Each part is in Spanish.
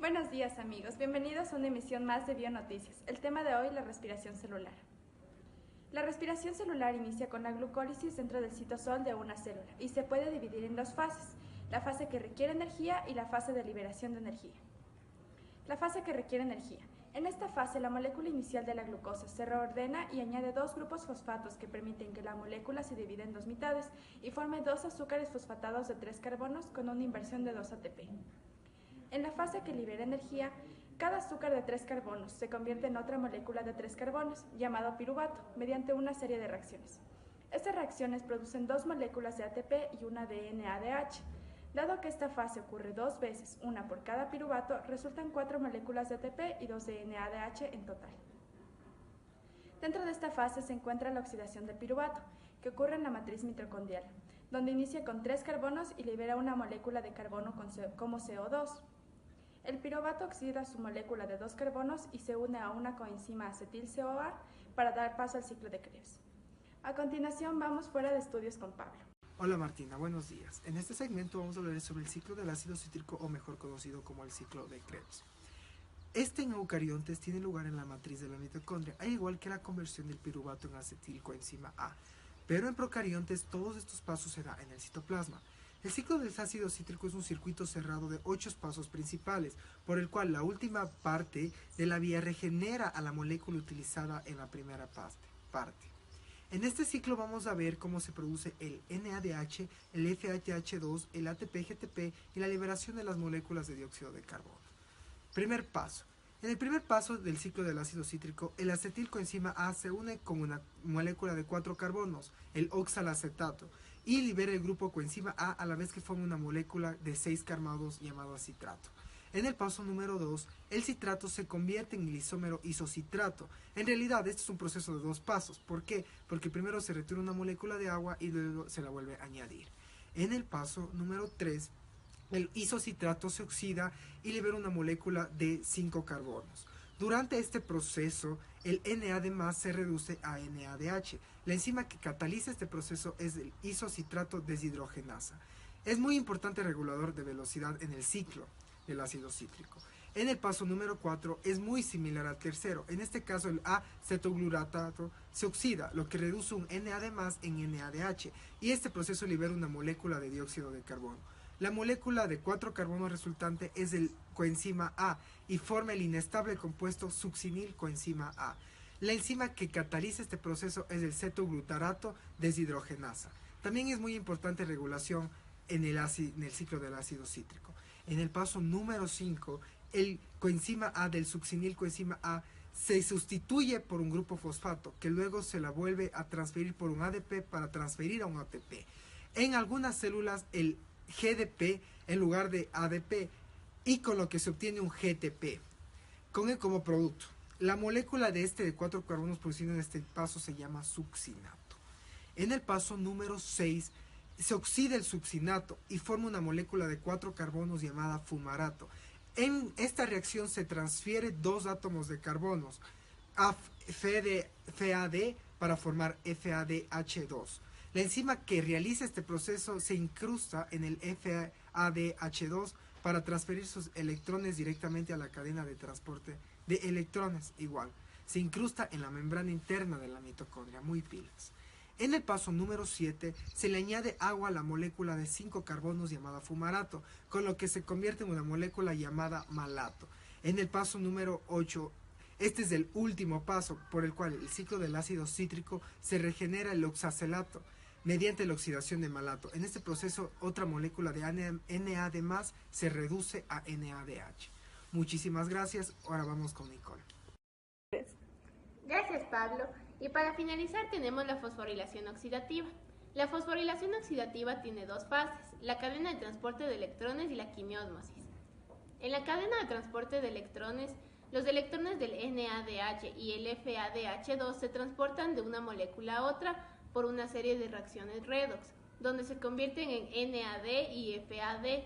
Buenos días amigos, bienvenidos a una emisión más de Bionoticias. El tema de hoy, la respiración celular. La respiración celular inicia con la glucólisis dentro del citosol de una célula y se puede dividir en dos fases, la fase que requiere energía y la fase de liberación de energía. La fase que requiere energía. En esta fase, la molécula inicial de la glucosa se reordena y añade dos grupos fosfatos que permiten que la molécula se divida en dos mitades y forme dos azúcares fosfatados de 3 carbonos con una inversión de 2 ATP. En la fase que libera energía, cada azúcar de 3 carbonos se convierte en otra molécula de 3 carbonos, llamado piruvato, mediante una serie de reacciones. Estas reacciones producen dos moléculas de ATP y una de NADH. Dado que esta fase ocurre dos veces, una por cada piruvato, resultan 4 moléculas de ATP y 2 de NADH en total. Dentro de esta fase se encuentra la oxidación del piruvato, que ocurre en la matriz mitocondrial, donde inicia con 3 carbonos y libera una molécula de carbono como CO2. El piruvato oxida su molécula de 2 carbonos y se une a una coenzima acetil-CoA para dar paso al ciclo de Krebs. A continuación vamos fuera de estudios con Pablo. Hola Martina, buenos días. En este segmento vamos a hablar sobre el ciclo del ácido cítrico, o mejor conocido como el ciclo de Krebs. Este en eucariontes tiene lugar en la matriz de la mitocondria, al igual que la conversión del piruvato en acetilcoenzima A. Pero en procariontes todos estos pasos se dan en el citoplasma. El ciclo del ácido cítrico es un circuito cerrado de 8 pasos principales, por el cual la última parte de la vía regenera a la molécula utilizada en la primera parte. En este ciclo vamos a ver cómo se produce el NADH, el FADH2, el ATP-GTP y la liberación de las moléculas de dióxido de carbono. Primer paso. En el primer paso del ciclo del ácido cítrico, el acetilcoenzima A se une con una molécula de 4 carbonos, el oxalacetato, y libera el grupo coenzima A la vez que forma una molécula de 6 carbonos llamado citrato. En el paso número 2, el citrato se convierte en el isómero isocitrato. En realidad, este es un proceso de 2 pasos. ¿Por qué? Porque primero se retira una molécula de agua y luego se la vuelve a añadir. En el paso número 3, el isocitrato se oxida y libera una molécula de 5 carbonos. Durante este proceso, el NAD+ se reduce a NADH. La enzima que cataliza este proceso es el isocitrato deshidrogenasa. Es muy importante regulador de velocidad en el ciclo del ácido cítrico. En el paso número 4 es muy similar al tercero. En este caso el acetoglutarato se oxida, lo que reduce un NAD+ en NADH, y este proceso libera una molécula de dióxido de carbono. La molécula de 4 carbonos resultante es el coenzima A y forma el inestable compuesto succinilcoenzima A. La enzima que cataliza este proceso es el cetoglutarato deshidrogenasa. También es muy importante regulación en el ciclo del ácido cítrico. En el paso número 5, el coenzima A del succinilcoenzima A se sustituye por un grupo fosfato que luego se la vuelve a transferir por un ADP para transferir a un ATP. En algunas células el GDP en lugar de ADP, y con lo que se obtiene un GTP como producto. La molécula de 4 carbonos producido en este paso se llama succinato. En el paso número 6 se oxida el succinato y forma una molécula de 4 carbonos llamada fumarato. En esta reacción se transfiere 2 átomos de carbonos a FAD para formar FADH2. La enzima que realiza este proceso se incrusta en el FADH2 para transferir sus electrones directamente a la cadena de transporte de electrones. Igual, se incrusta en la membrana interna de la mitocondria, muy pilas. En el paso número 7 se le añade agua a la molécula de 5 carbonos llamada fumarato, con lo que se convierte en una molécula llamada malato. En el paso número 8, este es el último paso por el cual el ciclo del ácido cítrico se regenera el oxacelato mediante la oxidación de malato. En este proceso, otra molécula de NAD+ se reduce a NADH. Muchísimas gracias. Ahora vamos con Nicole. Gracias, Pablo. Y para finalizar tenemos la fosforilación oxidativa. La fosforilación oxidativa tiene 2 fases, la cadena de transporte de electrones y la quimiósmosis. En la cadena de transporte de electrones, los electrones del NADH y el FADH2 se transportan de una molécula a otra por una serie de reacciones redox, donde se convierten en NAD y FAD.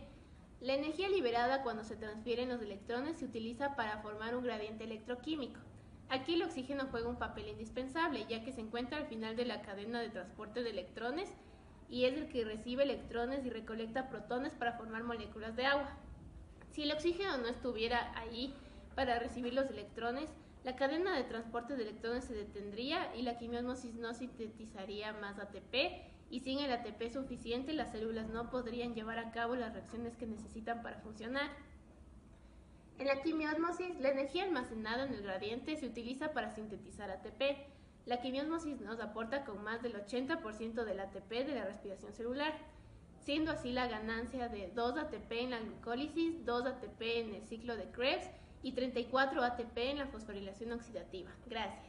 La energía liberada cuando se transfieren los electrones se utiliza para formar un gradiente electroquímico. Aquí el oxígeno juega un papel indispensable, ya que se encuentra al final de la cadena de transporte de electrones y es el que recibe electrones y recolecta protones para formar moléculas de agua. Si el oxígeno no estuviera ahí para recibir los electrones, la cadena de transporte de electrones se detendría y la quimiósmosis no sintetizaría más ATP, y sin el ATP suficiente las células no podrían llevar a cabo las reacciones que necesitan para funcionar. En la quimiósmosis, la energía almacenada en el gradiente se utiliza para sintetizar ATP. La quimiósmosis nos aporta con más del 80% del ATP de la respiración celular, siendo así la ganancia de 2 ATP en la glucólisis, 2 ATP en el ciclo de Krebs y 34 ATP en la fosforilación oxidativa. Gracias.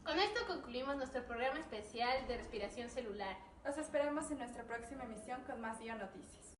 Con esto concluimos nuestro programa especial de respiración celular. Los esperamos en nuestra próxima emisión con más Bionoticias.